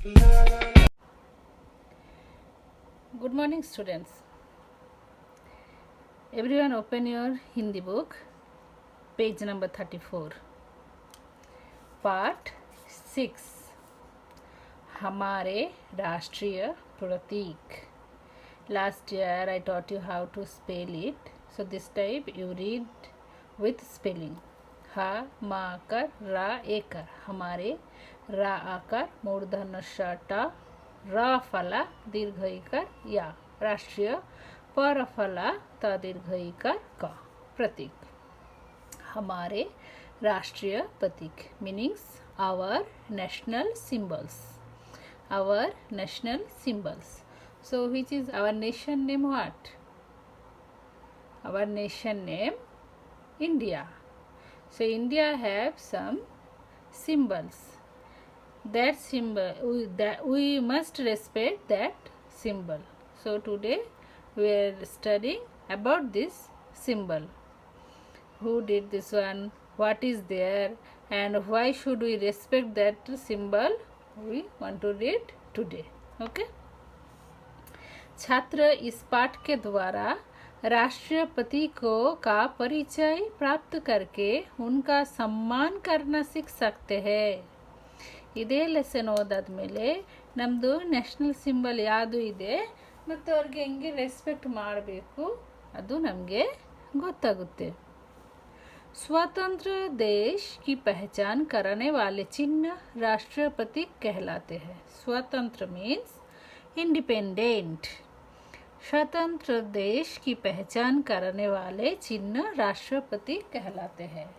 Good morning, students. Everyone open your Hindi book, page number 34. Part 6. हमारे राष्ट्रीय प्रतीक. Last year I taught you how to spell it. So this time you read with spelling. हा मा आकार रा एकर. हमारे रा आकार मूर्धन्य षटा रा फला दीर्घ इकार या राष्ट्रीय पर फला त दीर्घ इकार का प्रतीक. हमारे राष्ट्रीय प्रतीक meanings our national symbols. Our national symbols. So which is our nation name? What? Our nation name India. So India have some symbols. That symbol we must respect that symbol. So today we are studying about this symbol. Who did this one? What is there? And why should we respect that symbol? We want to read today. Okay. छात्र इस पाठ के द्वारा राष्ट्रीय प्रतीकों का परिचय प्राप्त करके उनका सम्मान करना सीख सकते हैं. ಇದೇ ಲೆಸನ್ ಓದಾದ್ಮೇಲೆ ನಮ್ಮದು ನ್ಯಾಷನಲ್ ಸಿಂಬಲ್ ಯಾವುದು ಇದೆ ಮತ್ತು ಅವ್ರಿಗೆ ಹೆಂಗೆ ರೆಸ್ಪೆಕ್ಟ್ ಮಾಡಬೇಕು ಅದು ನಮಗೆ ಗೊತ್ತಾಗುತ್ತೆ. स्वतंत्र देश की पहचान करने वाले चिन्ह राष्ट्रीय प्रतीक कहलाते हैं. स्वतंत्र मीन्स इंडिपेंडेंट. स्वतंत्र देश की पहचान करने वाले चिन्ह राष्ट्रीय प्रतीक कहलाते हैं.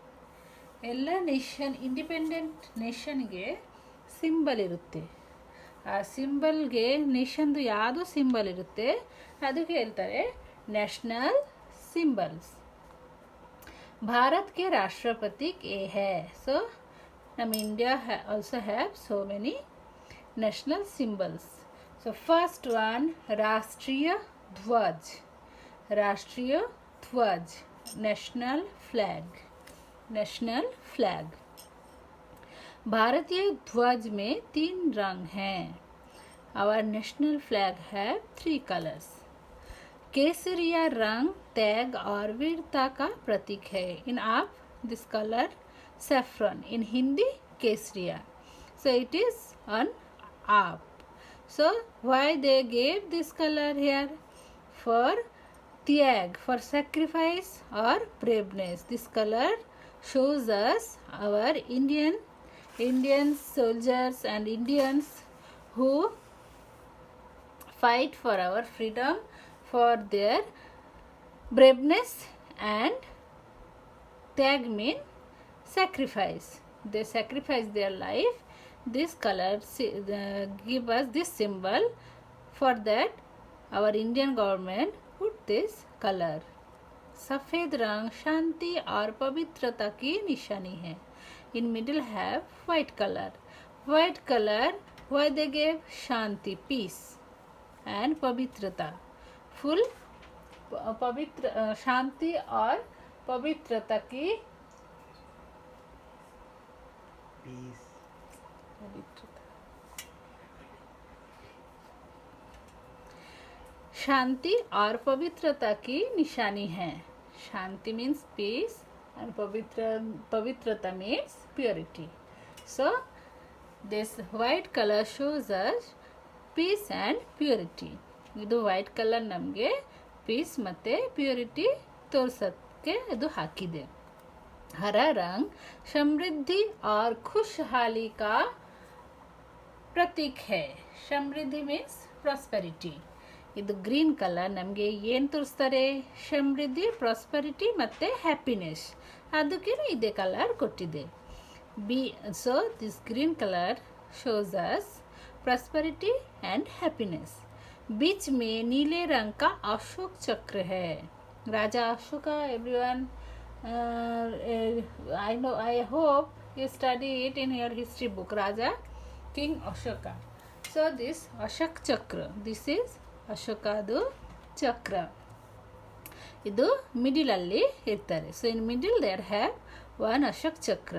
ಎಲ್ಲ ನೇಷನ್ ಇಂಡಿಪೆಂಡೆಂಟ್ ನೇಷನ್ಗೆ ಸಿಂಬಲ್ ಇರುತ್ತೆ. ಆ ಸಿಂಬಲ್ಗೆ ನೇಷನ್ದು ಯಾವುದು ಸಿಂಬಲ್ ಇರುತ್ತೆ ಅದಕ್ಕೆ ಹೇಳ್ತಾರೆ ನ್ಯಾಷನಲ್ ಸಿಂಬಲ್ಸ್. भारत के राष्ट्रीय प्रतीक ये है. सो नम India also have so many national symbols. So first one राष्ट्रीय ध्वज. राष्ट्रीय ध्वज national flag. national flag. भारतीय ध्वज में 3 रंग हैं. Our national flag have 3 colors. केसरिया रंग त्याग और वीरता का प्रतीक है. इन आप this colour saffron. in Hindi Kesariya. So it is an आप. So why they gave this color here? For त्याग, for sacrifice or braveness. This color shows us our Indian soldiers and Indians who fight for our freedom, for their braveness, and त्याग mean sacrifice. They sacrifice their life. This color give us this symbol. For that our Indian government put this color. सफ़ेद रंग शांति और पवित्रता की निशानी है. In middle have white color. White color why they gave Shanti, peace, and पवित्रता. Full पवित्र शांति और पवित्रता की शांति और पवित्रता की निशानी है. शांति मीन्स पीस and पवित्रता means purity. So this white color shows us peace and purity. ಇದು ವೈಟ್ ಕಲರ್ ನಮಗೆ ಪೀಸ್ ಮತ್ತು ಪ್ಯೂರಿಟಿ ತೋರ್ಸೋಕ್ಕೆ ಇದು ಹಾಕಿದೆ. हरा रंग समृद्धि और खुशहाली का प्रतीक है. समृद्धि मीन्स ಪ್ರಾಸ್ಪೆರಿಟಿ. ಇದು ಗ್ರೀನ್ ಕಲರ್ ನಮಗೆ ಏನು ತೋರಿಸ್ತಾರೆ? ಸಮೃದ್ಧಿ, ಪ್ರಾಸ್ಪೆರಿಟಿ ಮತ್ತು ಹ್ಯಾಪಿನೆಸ್. ಅದಕ್ಕೆ ಇದೇ ಕಲರ್ ಕೊಟ್ಟಿದೆ. So this green colour shows us prosperity and happiness. बीच में नीले रंग का अशोक चक्र है. राजा Ashoka, everyone I hope you study it in your history book. Raja King Ashoka. So this Ashok Chakra, this is Ashokadu Chakra. ಇದು middle ಅಲ್ಲಿ ಇರ್ತಾರೆ. So in middle there have one Ashok chakra.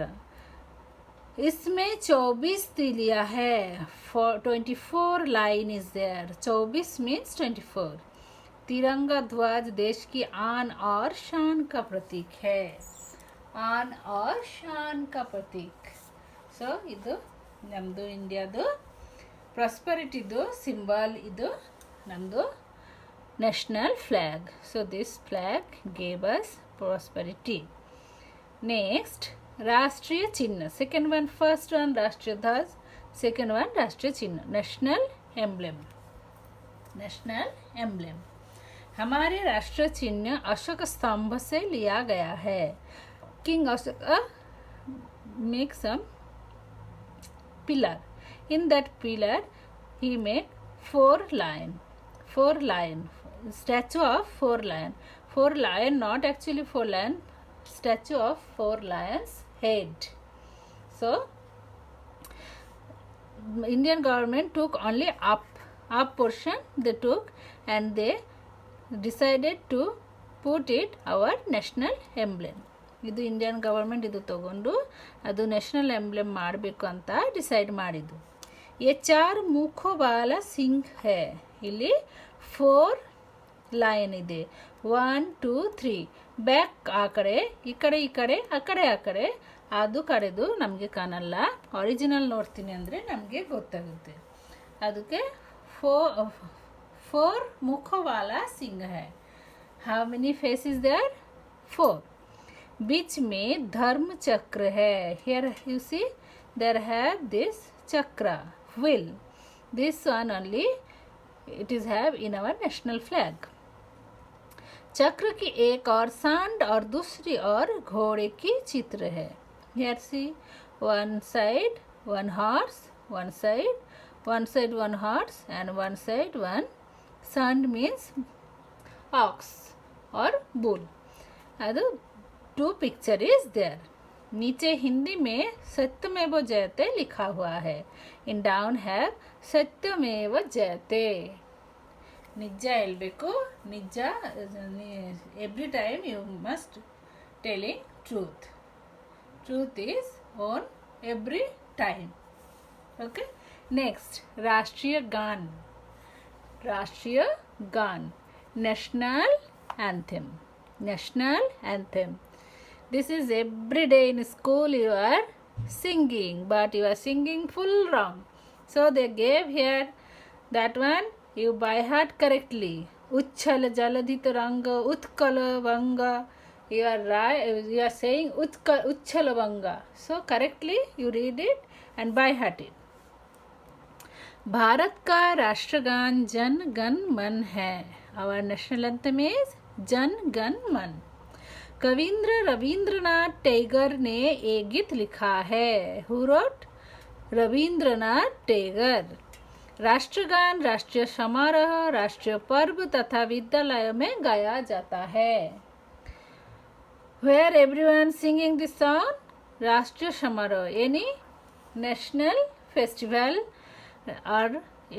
इसमें 24 तीलियां है। 24 लाइन इज देयर। 24 मीन्स 24। तिरंगा ध्वज देश की आन और शान का प्रतीक है। आन और शान का प्रतीक। ಸೊ ಇದು ನಮ್ಮದು ಇಂಡಿಯಾದು ಪ್ರಾಸ್ಪರಿಟಿದು ಸಿಂಬಲ್. ಇದು ನಮ್ಮದು national flag. So this flag gave us prosperity. Next राष्ट्रीय चिन्ह. सेकेंड वन, फर्स्ट वन राष्ट्रीय ध्वज, सेकेंड वन राष्ट्रीय चिन्ह. National emblem. नेशनल एम्ब्लेम हमारे राष्ट्रीय चिन्ह अशोक स्तंभ से लिया गया है. King Ashok make some pillar. In that pillar he made four lion statue of four lion, not actually four lion, statue of four lions head. So Indian government took only up portion they took, and they decided to put it our national emblem. ಇದು Indian government ಇದು ತಗೊಂಡು ಅದು national emblem ಮಾಡಬೇಕು ಅಂತ decide ಮಾಡಿದ್ದು. ये 4 मुखों वाला सिंह है. ಇಲ್ಲಿ 4 ಲೈನ್ ಇದೆ. 1 2 3 ಬ್ಯಾಕ್ ಆ ಕಡೆ, ಈ ಕಡೆ ಆ ಕಡೆ ಅದು ಕಡೆದು ನಮಗೆ ಕಾಣಲ್ಲ. ಒರಿಜಿನಲ್ ನೋಡ್ತೀನಿ ಅಂದರೆ ನಮಗೆ ಗೊತ್ತಾಗುತ್ತೆ. ಅದಕ್ಕೆ 4 मुखों वाला सिंह है. How many faces there? 4. बीच में धर्म चक्र है. Here you see there have this chakra wheel. This one only it is have in our national flag. चक्र की एक और सांड और दूसरी ओर घोड़े की चित्र है. Here see one side one horse, one side one horse, and one side one sand means ox or bull. ಅದು 2 picture is there. नीचे हिंदी में सत्यमेव जयते लिखा हुआ है. इन डाउन हैव सत्यमेव जयते. ನಿಜ ಹೇಳಬೇಕು. ನಿಜ every time you must telling truth. Truth is one every time. Okay. Next राष्ट्रीय गान. राष्ट्रीय गान national anthem. This is every day in school you are singing, but you are singing full wrong. So they gave here that one you by heart correctly. Uchchal jaladhit ranga utkala vanga. You are right. You are saying uchchal vanga. So correctly you read it and by heart it. Bharat का राष्ट्रगान जन गण मन है. Our national anthem is Jana Gana मन. कविंद्र रविंद्रनाथ टैगोर ने एक गीत लिखा है. Who wrote? रविंद्रनाथ टैगोर. राष्ट्रगान राष्ट्रीय समारोह, राष्ट्रीय पर्व तथा विद्यालयों में गाया जाता है. Where everyone singing this song? राष्ट्रीय समारोह. Any national festival or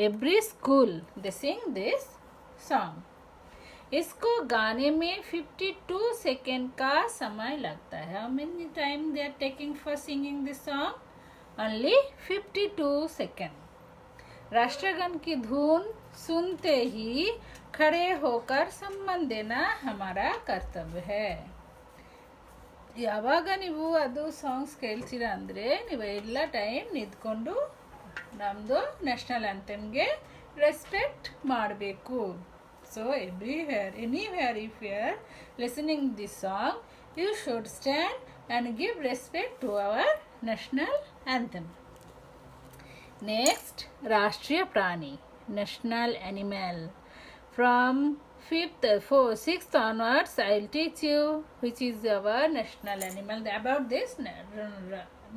every school they sing this song. इसको गाने में 52 सेकेंड का समय लगता है. How many time they are taking for singing this song? Only 52 second. राष्ट्रगान की धुन सुनते ही खड़े होकर सम्मान देना हमारा कर्तव्य है. ಯಾವಾಗ ನೀವು ಅದು ಸಾಂಗ್ಸ್ ಕೇಳ್ತೀರ ಅಂದರೆ ನೀವು ಎಲ್ಲ ಟೈಮ್ ನಿಂತ್ಕೊಂಡು ನಮ್ಮದು ನ್ಯಾಷನಲ್ ಆ್ಯಂಥಮ್ಗೆ ರೆಸ್ಪೆಕ್ಟ್ ಮಾಡಬೇಕು. So anywhere if you are listening this song, you should stand and give respect to our national anthem. Next, राष्ट्रीय प्राणी national animal. From 6th onwards, I will teach you which is our national animal, about this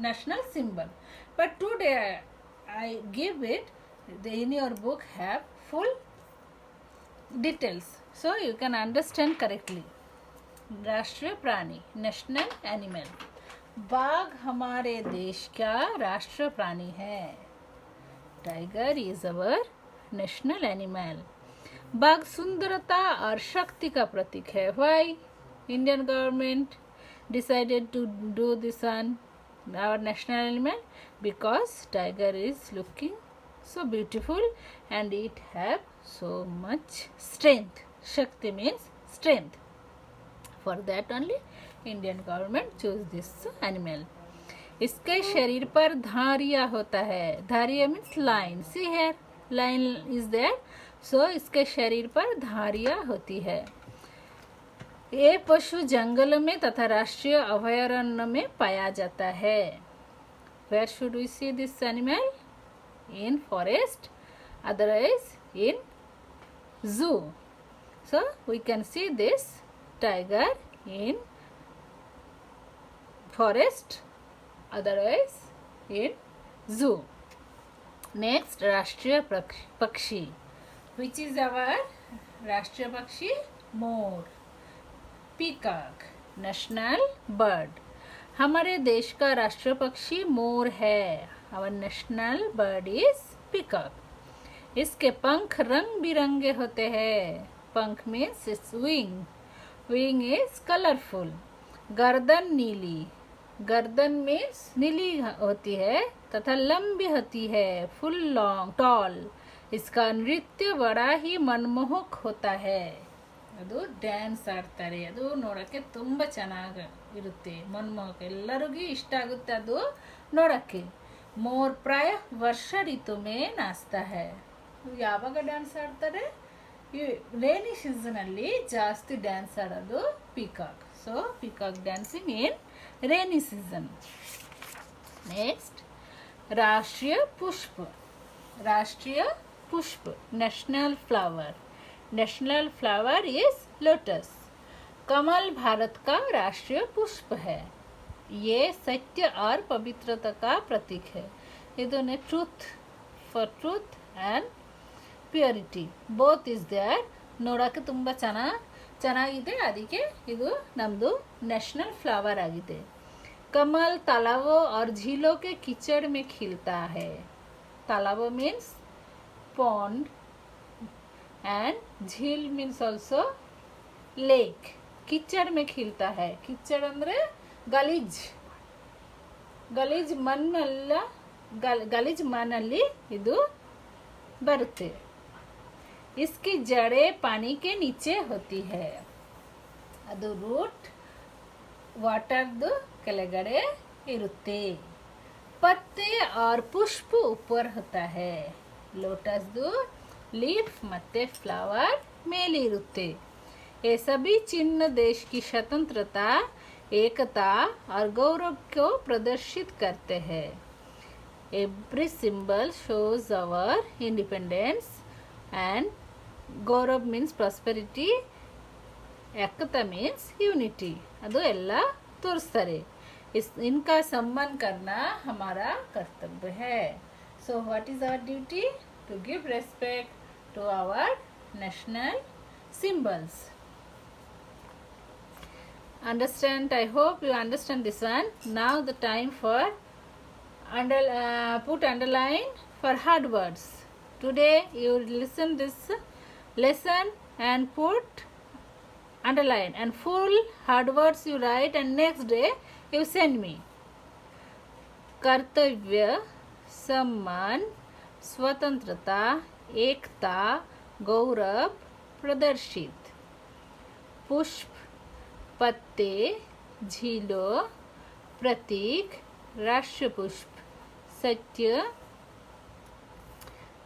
national symbol. But today I give it. In your book have full details so you can understand correctly. राष्ट्रीय प्राणी national animal. बाघ हमारे देश का राष्ट्रीय प्राणी है. Tiger is our national animal. बाघ सुंदरता और शक्ति का प्रतीक है. Why Indian government decided to do this one? our national animal? Because tiger is looking so beautiful and it have so much strength. Shakti means strength. For that only Indian government choose this animal. इसके शरीर पर धारियाँ होता है. धारियाँ means line. See here, line is there. So इसके शरीर पर धारियाँ होती है. ये पशु जंगल में तथा राष्ट्रीय अभयारण्य में पाया जाता है. Where should we see this animal? In forest, otherwise in zoo. So we can see this tiger in forest, otherwise in zoo. Next, राष्ट्रीय पक्षी. Which is our राष्ट्रीय पक्षी? मोर. Peacock, national bird. हमारे देश का राष्ट्रीय पक्षी मोर है. Our national bird is peacock. इसके पंख रंग बिरंगे होते हैं. पंख means its wing. Wing is colourful. गर्दन नीली. गर्दन मीन्स नीली होती है तथा लंबी होती है. Full long tall. इसका नृत्य बड़ा ही मनमोहक होता है. ಅದು ಡ್ಯಾನ್ಸ್ ಆಡ್ತಾರೆ. ಅದು ನೋಡೋಕ್ಕೆ ತುಂಬ ಚೆನ್ನಾಗಿರುತ್ತೆ, ಮನಮೋಹಕ, ಎಲ್ಲರಿಗೂ ಇಷ್ಟ ಆಗುತ್ತೆ ಅದು ನೋಡೋಕ್ಕೆ. ಮೋರ್ ಪ್ರಾಯ ವರ್ಷ ಋತು ಮೇ ನಾಚ್ತಾ ಹೈ. ಯಾವಾಗ ಡ್ಯಾನ್ಸ್ ಆಡ್ತಾರೆ? ಈ ರೇನಿ ಸೀಸನಲ್ಲಿ ಜಾಸ್ತಿ ಡ್ಯಾನ್ಸ್ ಆಡೋದು peacock. So peacock dancing in rainy season. Next, ರಾಷ್ಟ್ರೀಯ ಪುಷ್ಪ. ರಾಷ್ಟ್ರೀಯ पुष्प, national flower. National flower is lotus. कमल भारत का राष्ट्रीय पुष्प है. ये सत्य और पवित्रता का प्रतीक है. ಇದೊಂದು truth, for truth and purity both is there. ನೋಡೋಕ್ಕೆ ತುಂಬ ಚೆನ್ನಾಗಿದೆ. ಅದಕ್ಕೆ ಇದು ನಮ್ಮದು ನ್ಯಾಷನಲ್ ಫ್ಲವರ್ ಆಗಿದೆ. कमल तालाबों और झीलों के कीचड़ में खिलता है. तालाबों मीन्स pond and झील means also lake. कीचड़ में खिलता है. कीचड़ ಅಂದ್ರೆ ಗಲೀಜ್. ಗಲೀಜ್ ಮಣ್ಣಲ್ಲ, ಗಲೀಜ್ ಮಣ್ಣಲ್ಲಿ ಇದು ಬರುತ್ತೆ. इसकी जड़ें पानी के नीचे होती है. ಅದು ರೂಟ್ ವಾಟರ್ದು ಕೆಳಗಡೆ ಇರುತ್ತೆ. पत्ते और पुष्प ऊपर होता है. ಲೋಟಸ್ದು ಲೀಫ್ ಮತ್ತೆ ಫ್ಲವರ್ ಮೇಲೆ ಇರುತ್ತೆ. ये सभी चिन्ह देश की स्वतंत्रता, एकता और गौरव को प्रदर्शित करते हैं. Every symbol shows our independence and Gaurav means prosperity, Ekta means unity. ಅದು ಎಲ್ಲ ತೋರಿಸ್ತಾರೆ. इनका सम्मान करना हमारा कर्तव्य है. So what is our duty? To give respect to our national symbols. Understand? I hope you understand this one. Now the time for put underline for hard words. Today you listen this lesson and put underline, and full hard words you write, and next day you send me. कर्तव्य, सम्मान, स्वतंत्रता, एकता, गौरव प्रदर्शित. पुष्प, पत्ते, झीलों, प्रतीक, राष्ट्र पुष्प, सत्य,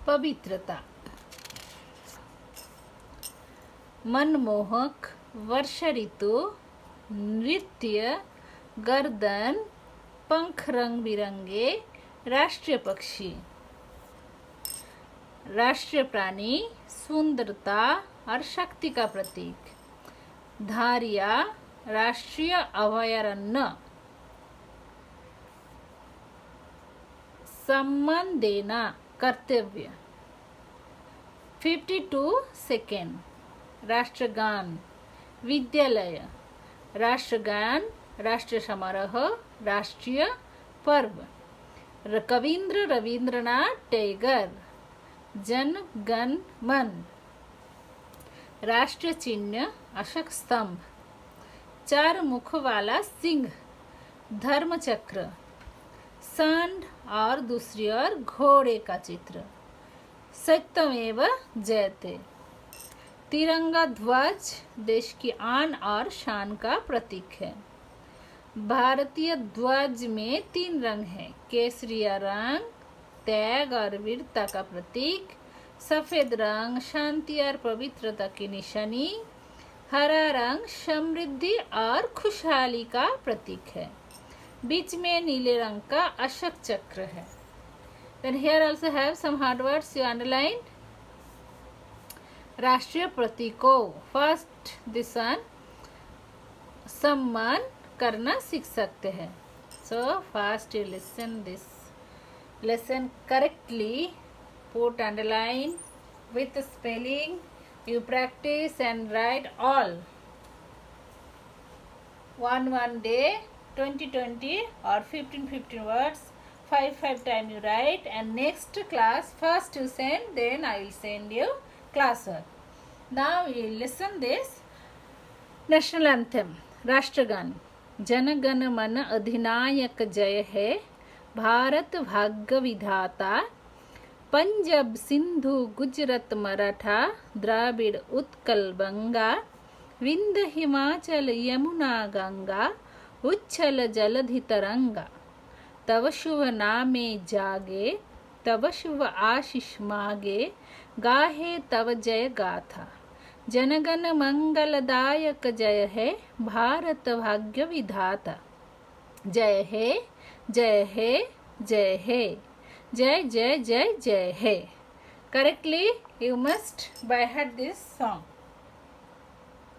पवित्रता. मनमोहक, वर्ष ऋतु, नृत्य, गर्दन, पंख रंग बिरंगे, राष्ट्रीय पक्षी. राष्ट्रीय प्राणी, सुंदरता और शक्ति का प्रतीक. धारिया, राष्ट्रीय अभयारण्य. सम्मान देना, कर्तव्य. 52 सेकेंड. राष्ट्रगान. विद्यालय. राष्ट्रगान, राष्ट्रीय समारोह, राष्ट्रीय पर्व. कविंद्र रविंद्रनाथ टैगर. जन गण मन. राष्ट्रीय चिन्ह, अशोक स्तंभ. 4 मुख वाला सिंह, धर्म चक्र. सांड और दूसरी ओर घोड़े का चित्र। सत्यमेव जयते। तिरंगा ध्वज देश की आन और शान का प्रतीक है। भारतीय ध्वज में 3 रंग हैं, केसरिया रंग त्याग और वीरता का प्रतीक, सफेद रंग शांति और पवित्रता की निशानी, हरा रंग समृद्धि और खुशहाली का प्रतीक है। बीच में नीले रंग का अशोक चक्र है। Then here also have some hard words you underline. राष्ट्रीय प्रतीकों, फर्स्ट दिस वन सम्मान करना सीख सकते हैं। So first you listen this lesson correctly, put underline with spelling, you practice and write all one day 20 or 15 words 5 times you write, and next class first you send, then I will send you classwork. Now you listen this national anthem, राष्ट्रगान। जन गण मन अधिनायक जय है, भारत भाग्य विधाता, पंजाब सिंधु गुजरात मराठा, द्राविड़ उत्कल बंगा, विंध्य हिमाचल यमुना गंगा, उच्छल जलधि तरंगा। तव शुभ नामे जागे, तव शुभ आशीष मागे, गाहे तव जय गाथा। जनगण मंगलदायक जय है, भारत भाग्य विधाता। जय है जय है जय है, जय जय जय जय है। Correctly you must by heart this song.